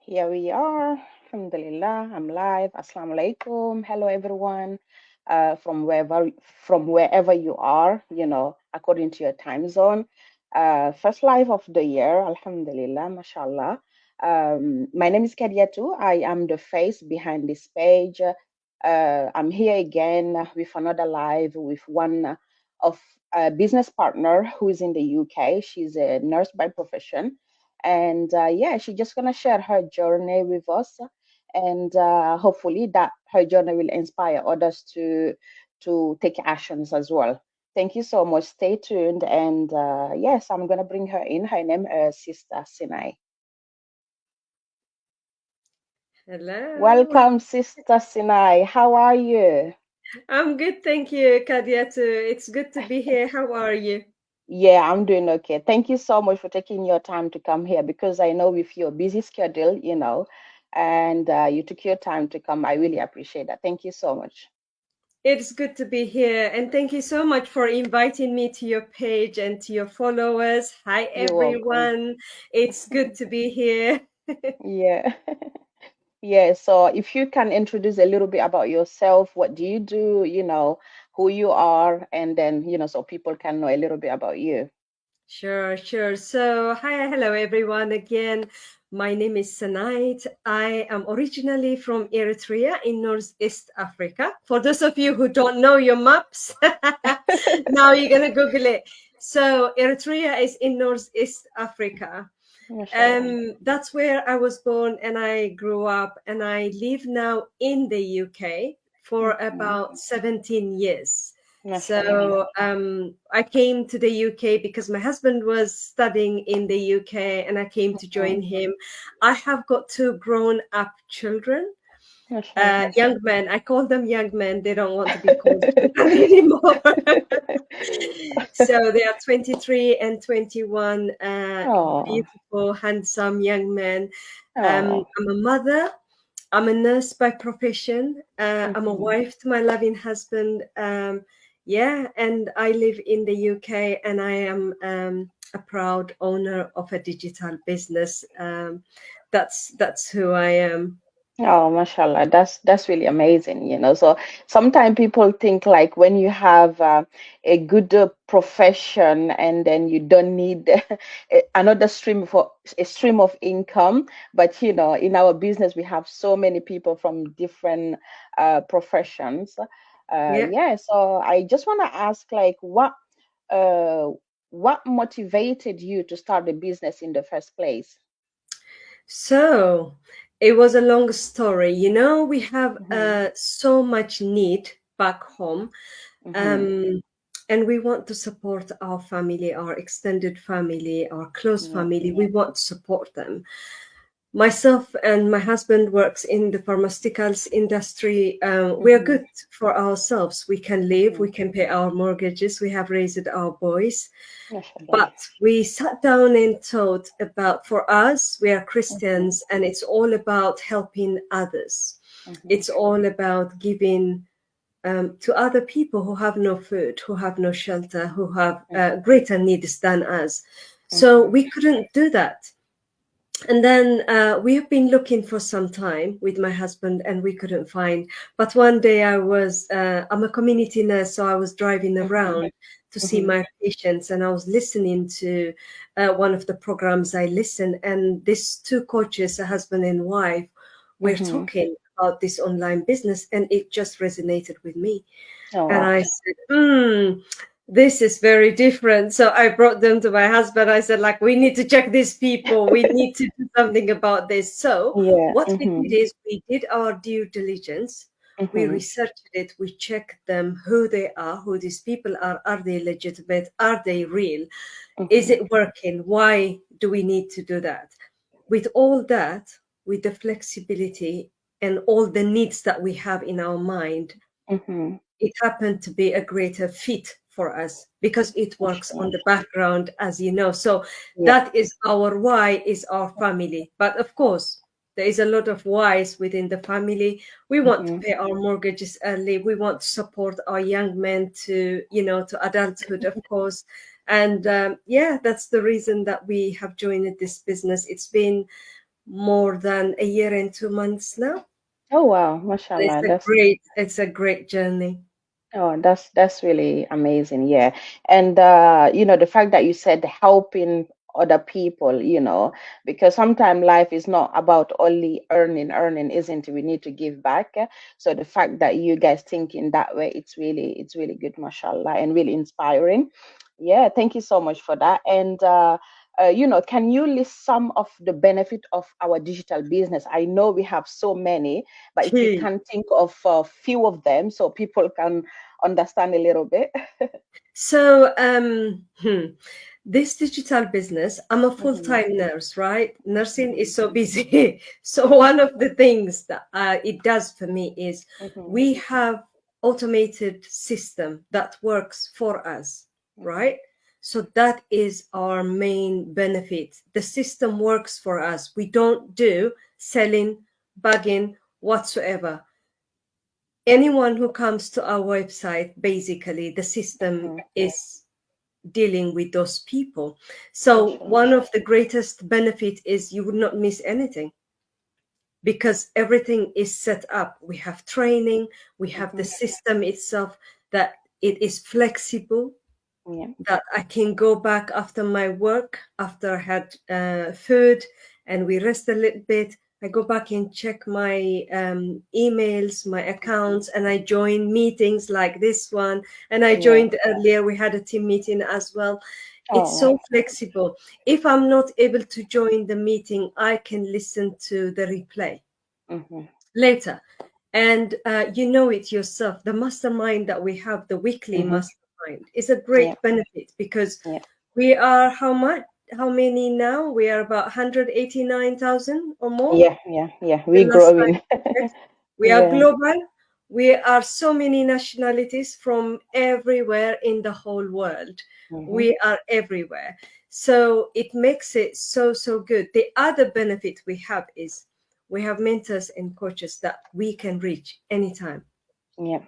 Here we are. Alhamdulillah, I'm live. Assalamu alaikum. Hello, everyone. From wherever you are, according to your time zone. First live of the year. Alhamdulillah, mashallah. My name is Kadiatou. I am the face behind this page. I'm here again with another live with one of a business partner who is in the UK. She's a nurse by profession, and yeah, she's just gonna share her journey with us, and hopefully that her journey will inspire others to take actions as well. Thank you so much. Stay tuned, and yes, I'm gonna bring her in. Her name is Sister Sinai. Hello. Welcome, Sister Sinai. How are you? I'm good, thank you, Kadiatou. It's good to be here. How are you? Yeah, I'm doing okay. Thank you so much for taking your time to come here because I know with your busy schedule, and you took your time to come. I really appreciate that. Thank you so much. It's good to be here, and thank you so much for inviting me to your page and to your followers. Hi, You're welcome. everyone. It's good to be here. Yeah. Yeah. So if you can introduce a little bit about yourself, what do you do, who you are, and then, so people can know a little bit about you. Sure, sure. So, hi, hello, everyone. Again, my name is Sanait. I am originally from Eritrea in Northeast Africa. For those of you who don't know your maps, now you're going to Google it. So, Eritrea is in Northeast Africa. Mashallah. That's where I was born and I grew up, and I live now in the UK for Mhm. about 17 years. Mashallah. So I came to the UK because my husband was studying in the UK and I came to Mhm. join him. I have got two grown up children, Mashallah. young men. I call them young men. They don't want to be called children anymore. So they are 23 and 21, Oh, beautiful, handsome young men. oh. I'm a mother. I'm a nurse by profession. I'm a Mhm. wife to my loving husband. Yeah, and I live in the UK, and I am a proud owner of a digital business. That's who I am. Oh, mashallah, that's really amazing, So sometimes people think like when you have a good profession and then you don't need another stream of income. But in our business we have so many people from different professions. Yeah. Yeah, so I just want to ask like uh, what motivated you to start the business in the first place? So it was a long story. We have Mm-hmm. so much need back home, Mm-hmm. um, and we want to support our family, our extended family, our close Yeah. family. We want to support them. Myself and my husband works in the pharmaceuticals industry. We are Mm-hmm. good for ourselves. We can live, Mm-hmm. we can pay our mortgages, we have raised our boys. Mashallah. But we sat down and thought about, for us, we are Mm-hmm. Christians, and it's all about helping others. Mm-hmm. It's all about giving to other people who have no food, who have no shelter, who have greater needs than us. So Mm-hmm. we couldn't do that. And then we have been looking for some time with my husband, and we couldn't find. But one day I'm a community nurse, so I was driving Mm-hmm. around to see Mm-hmm. my patients, and I was listening to one of the programs I listen, and these two coaches, a husband and wife, were Mm-hmm. talking about this online business, and it just resonated with me. And Oh. I said, this is very different. So I brought them to my husband. I said, like, we need to check these people. We need to do something about this. So Yeah. what we did Mm-hmm. is we did our due diligence. We Mm-hmm. researched it. We checked them, who they are, who these people are. Are they legitimate? Are they real? Is Mm-hmm. it working? Why do we need to do that? With all that, with the flexibility and all the needs that we have in our mind, Mm-hmm. it happened to be a greater fit for us because it works on Mashallah. the background, as you know. So Yeah. that is our why, is our family. But of course, there is a lot of whys within the family. We want to Mm-hmm. pay our mortgages early. We want to support our young men to, to adulthood, of course. And yeah, that's the reason that we have joined this business. It's been more than a year and 2 months now. Oh wow, And mashallah. it's a great journey. Oh, that's really amazing. Yeah. And the fact that you said helping other people, because sometimes life is not about only earning, isn't it? We need to give back. So the fact that you guys think in that way, it's really good, mashallah, and really inspiring. Yeah, thank you so much for that. And can you list some of the benefit of our digital business? I know we have so many, but if you can think of a few of them so people can understand a little bit. So, this digital business, I'm a Hmm. full-time nurse, right? Nursing Hmm. is so busy. So one of the things that it does for me is Hmm. we have automated system that works for us, Hmm. right? So that is our main benefit. The system works for us. We don't do selling, bugging, whatsoever. Anyone who comes to our website, basically the system Hmm. is dealing with those people. So Mashallah. one of the greatest benefit is you would not miss anything because everything is set up. We have training, we have the Hmm. system itself, that it is flexible, Yeah. that I can go back after my work, after I had food, and we rest a little bit. I go back and check my emails, my Hmm. accounts, and I join meetings like this one. And I Yeah. joined earlier, we had a team meeting as well. It's Oh, so wow. flexible. If I'm not able to join the meeting, I can listen to the replay Hmm. later. And you know it yourself, the mastermind that we have, the weekly Hmm. mastermind, is a Yeah. great benefit because Yeah. we are how much? How many now? We are about 189,000 or more. Yeah. Yeah. Yeah. The We last time growing. I checked. We are Yeah. global. We are so many nationalities from everywhere in the whole world. Hmm. We are everywhere. So it makes it so, so good. The other benefit we have is we have mentors and coaches that we can reach anytime. Yeah.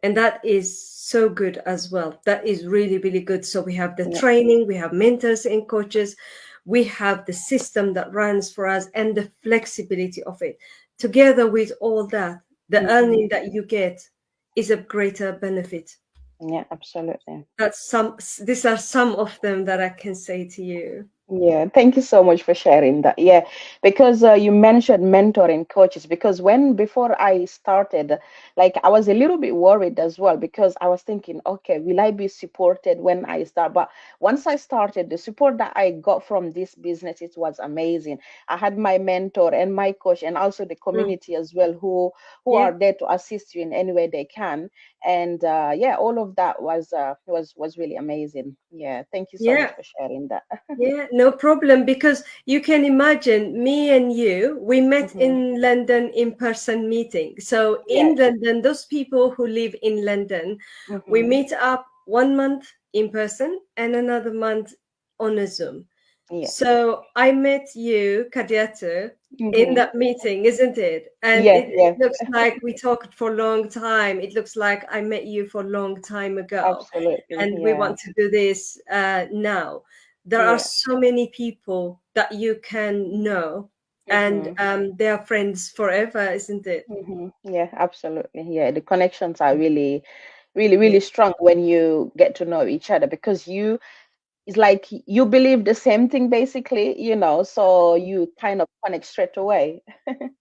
And that is so good as well. That is really, really good. So we have the Yeah. training, we have mentors and coaches, we have the system that runs for us and the flexibility of it. Together with all that, the Hmm. earning that you get is a greater benefit. Yeah. Absolutely. That's some, these are some of them that I can say to you. Yeah, thank you so much for sharing that. Yeah, because you mentioned mentoring coaches. Because before I started, like I was a little bit worried as well because I was thinking, okay, will I be supported when I start? But once I started, the support that I got from this business, it was amazing. I had my mentor and my coach, and also the Mm. community as well, who Yeah, are there to assist you in any way they can. And yeah, all of that was really amazing. Yeah, thank you so much yeah. for sharing that. Yeah, no problem. Because you can imagine me and you, we met Hmm. in London in person meeting. So Yeah. in London, those people who live in London, we Hmm. meet up 1 month in person and another month on a Zoom. Yeah. So I met you, Kadiatou, in Hmm. that meeting, isn't it? And Yeah. it Yeah. looks like we talked for a long time. It looks like I met you for a long time ago. Absolutely. And we Yeah. want to do this now. There are Yeah. so many people that you can know, and Hmm. they are friends forever, isn't it? Hmm. Yeah. Absolutely. Yeah. The connections are really, really, Yeah. really strong when you get to know each other because it's like you believe the same thing basically, so you kind of connect straight away.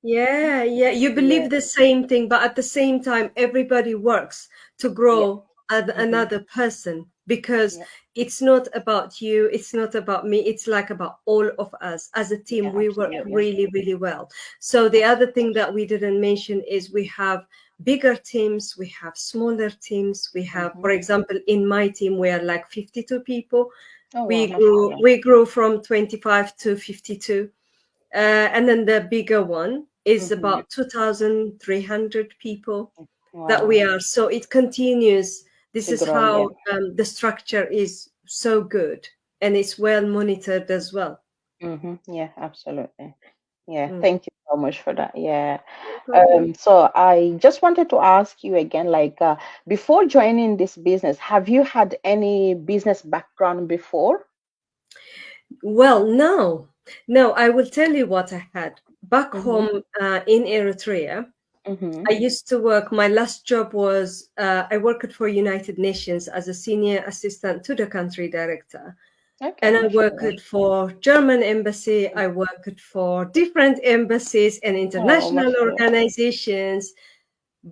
Yeah, yeah. You Yeah. believe the same thing, but at the same time, everybody works to Yeah. grow Hmm. another person because Yeah. it's not about you, it's not about me, it's like about all of us. As a team, Yeah. we work Absolutely. really, really well. So, the other Absolutely. thing that we didn't mention is we have bigger teams, we have smaller teams. We have, Hmm. for example, in my team, we are like 52 people. Oh wow, We grew, mashallah. we grew from 25 to 52, and then the bigger one is Hmm. about 2,300 people that we Wow. are. So it continues. This To is grow. Yeah. how the structure is so good and it's well monitored as well. Yeah, absolutely. Yeah, Mm, thank you so much for that. Yeah. no problem. So I just wanted to ask you again, like, before joining this business, have you had any business background before? Well, no. No, I will tell you what I had. Back Mm-hmm. home in Eritrea, Mm-hmm. I used to work, my last job was I worked for United Nations as a senior assistant to the country director. Okay, And I mashallah. worked for German embassy, I worked for different embassies and Oh, international mashallah. organizations.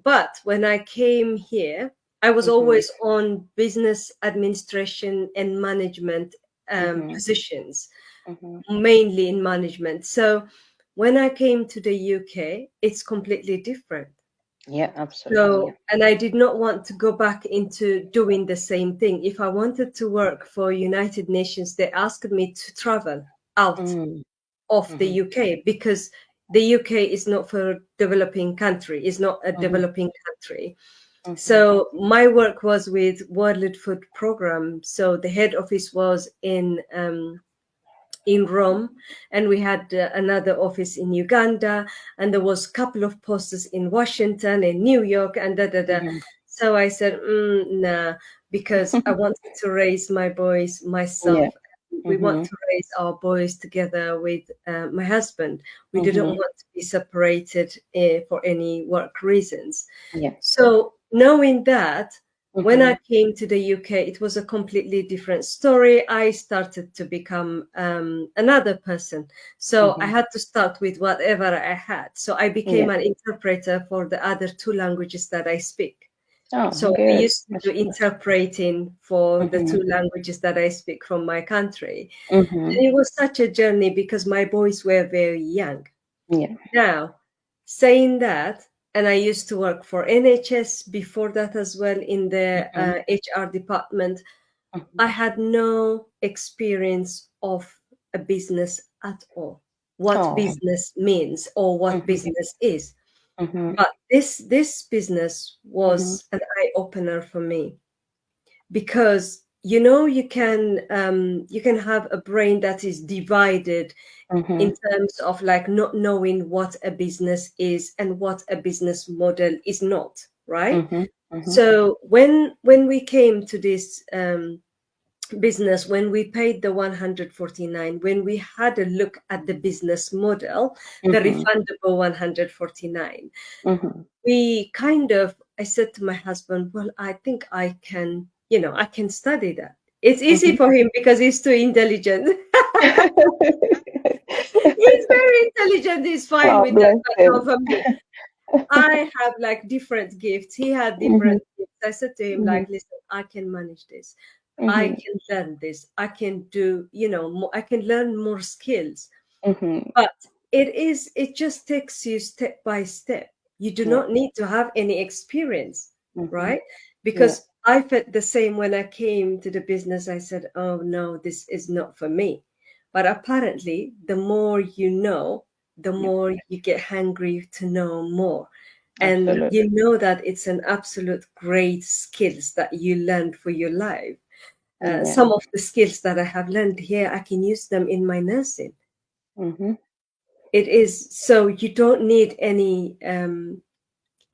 But when I came here, I was Mm-hmm. always on business administration and management Mm-hmm. positions, Mm-hmm. mainly in management. So when I came to the UK, it's completely different. Yeah, absolutely. Yeah. So, and I did not want to go back into doing the same thing. If I wanted to work for United Nations, they asked me to travel out Mm-hmm. of the Mm-hmm. UK because the UK is not for a developing country, is not a Mm-hmm. developing country. Mm-hmm. So my work was with World Food Program. So the head office was in Rome, and we had another office in Uganda, and there was a couple of posters in Washington and New York, and da da da. Mm-hmm. So I said, nah, because I wanted to raise my boys myself. Yeah. We want Mm-hmm. to raise our boys together with my husband. We didn't Mm-hmm. want to be separated for any work reasons. Yeah. So knowing that, when Mm-hmm. I came to the UK, it was a completely different story. I started to become another person. So I Mm-hmm. had to start with whatever I had. So I became Yeah. an interpreter for the other two languages that I speak. Oh, So I good. used to do Mashallah. interpreting for the Mm-hmm. two languages that I speak from my country. Mm-hmm. And it was such a journey because my boys were very young. Yeah. Now, saying that, and I used to work for NHS before that as well in the Mm-hmm. HR department. Mm-hmm. I had no experience of a business at all, what Oh. business means or what Mm-hmm. business is. Mm-hmm. But this business Mm-hmm. was an eye opener for me because you can have a brain that is divided Mm-hmm. in terms of like not knowing what a business is and what a business model is not, right? Mm-hmm. Mm-hmm. So when we came to this business, when we paid the 149, when we had a look at the business model, the Mm-hmm. refundable 149, Mm-hmm. we I said to my husband, well, I think I can study that. It's easy Mm-hmm. for him because he's too intelligent. He's very intelligent, he's fine Oh, with that, bless but not him. for me. I have like different gifts. He had Mm-hmm. different gifts. I said to him, Mm-hmm. like, listen, I can manage this. I Mm-hmm. can learn this. I can do, more, I can learn more skills. Mm-hmm. But it just takes you step by step. You do Yeah. not need to have any experience, Mm-hmm. right? Yeah. Because I felt the same when I came to the business. I said, oh no, this is not for me. But apparently, the more you know, the Yeah. more you get hungry to know more. And Absolutely. you know that it's an absolute great skills that you learned for your life. Yeah. Some of the skills that I have learned here, I can use them in my nursing. Mm-hmm. It is so you don't need any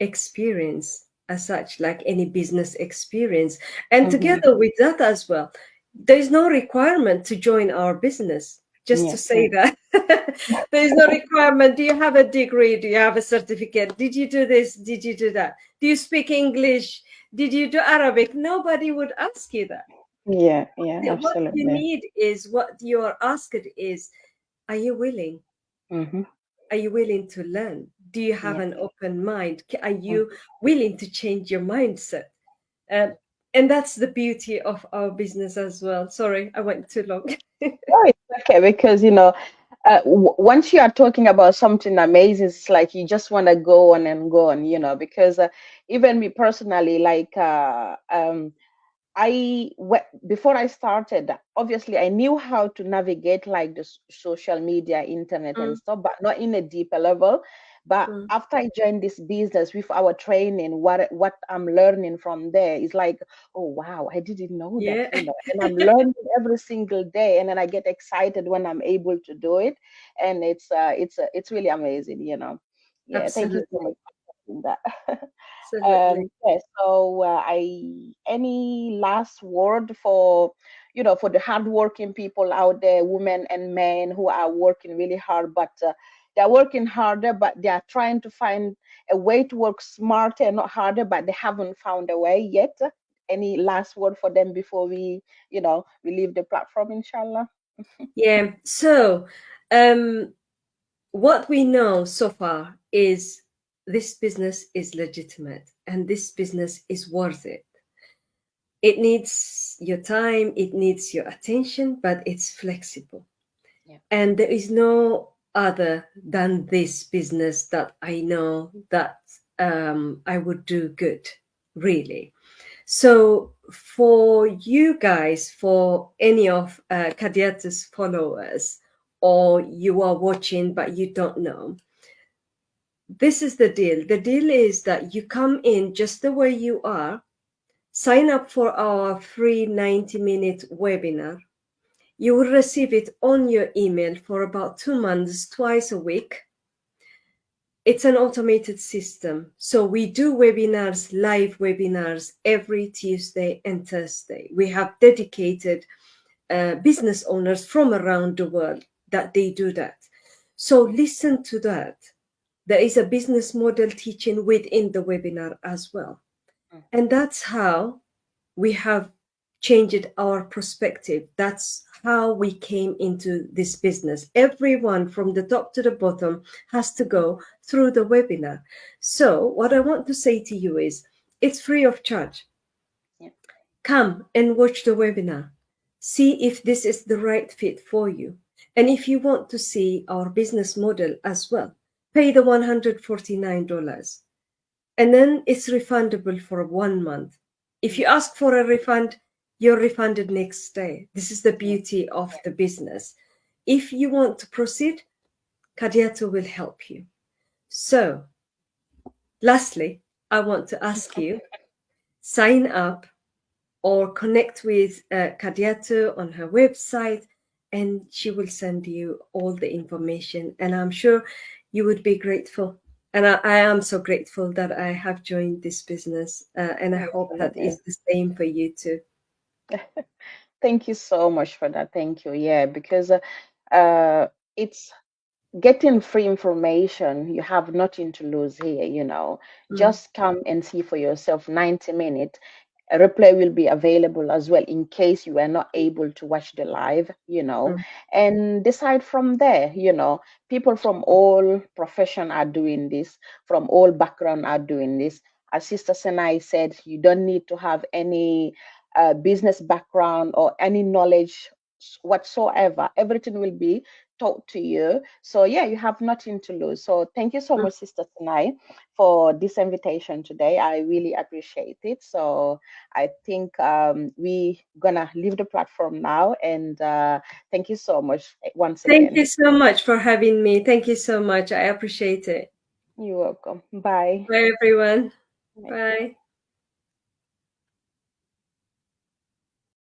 experience as such, like any business experience. And Mm-hmm. together with that as well, there is no requirement to join our business. Just Yeah. to say that there is no requirement. Do you have a degree? Do you have a certificate? Did you do this? Did you do that? Do you speak English? Did you do Arabic? Nobody would ask you that. Yeah. Yeah. What you Absolutely. need is what you are asked is, are you willing? Mm-hmm. Are you willing to learn? Do you have Yeah. an open mind? Are Mm. you willing to change your mindset? Um, and that's the beauty of our business as well. Sorry, I went too long. Oh, it's okay because once you are talking about something amazing, it's like you just want to go on and go on, because even me personally, like before I started, obviously I knew how to navigate like the social media, internet and Mm, stuff, but not in a deeper level. But mm. after I joined this business with our training, what I'm learning from there is like, oh wow, I didn't know that, Yeah, and I'm learning every single day, and then I get excited when I'm able to do it, and it's really amazing. Yeah, thank you so much absolutely. for doing that. Absolutely. Yeah, so I any last word for for the hardworking people out there, women and men who are working really hard, but they're working harder, but they are trying to find a way to work smarter and not harder, but they haven't found a way yet. Any last word for them before we leave the platform, inshallah? Yeah. So, what we know so far is this business is legitimate and this business is worth it. It needs your time, it needs your attention, but it's flexible. Yeah. And there is no other than this business that I know that I would do good, really. So, for you guys, for any of Kadiatou's followers, or you are watching but you don't know, this is the deal. The deal is that you come in just the way you are, sign up for our free 90-minute webinar. You will receive it on your email for about 2 months, twice a week. It's an automated system. So we do webinars, live webinars every Tuesday and Thursday. We have dedicated business owners from around the world that they do that. So listen to that. There is a business model teaching within the webinar as well. And that's how we have changed our perspective. That's how we came into this business. Everyone from the top to the bottom has to go through the webinar. So what I want to say to you is it's free of charge. Yeah. Come and watch the webinar. See if this is the right fit for you. And if you want to see our business model as well, pay the $149. And then it's refundable for 1 month. If you ask for a refund, you're refunded next day. This is the beauty of the business. If you want to proceed, Kadiatou will help you. So, lastly, I want to ask you, sign up or connect with Kadiatou on her website, and she will send you all the information. And I'm sure you would be grateful. And I am so grateful that I have joined this business. And I hope that is the same for you too. Thank you so much for that. Thank you. Yeah, because it's getting free information. You have nothing to lose here. Mm, Just come and see for yourself. 90 minutes. A replay will be available as well in case you were not able to watch the live, mm, and decide from there. People from all profession are doing this, from all background are doing this. As Sister Senai said, you don't need to have any business background or any knowledge whatsoever. Everything will be taught to you. So yeah, you have nothing to lose. So thank you so mm. much, Sister Tanai, for this invitation today. I really appreciate it. So I think we gonna leave the platform now, and thank you so much once Thank again. you so much for having me. Thank you so much. I appreciate it. You're welcome. Bye. Bye, everyone. Bye. Bye.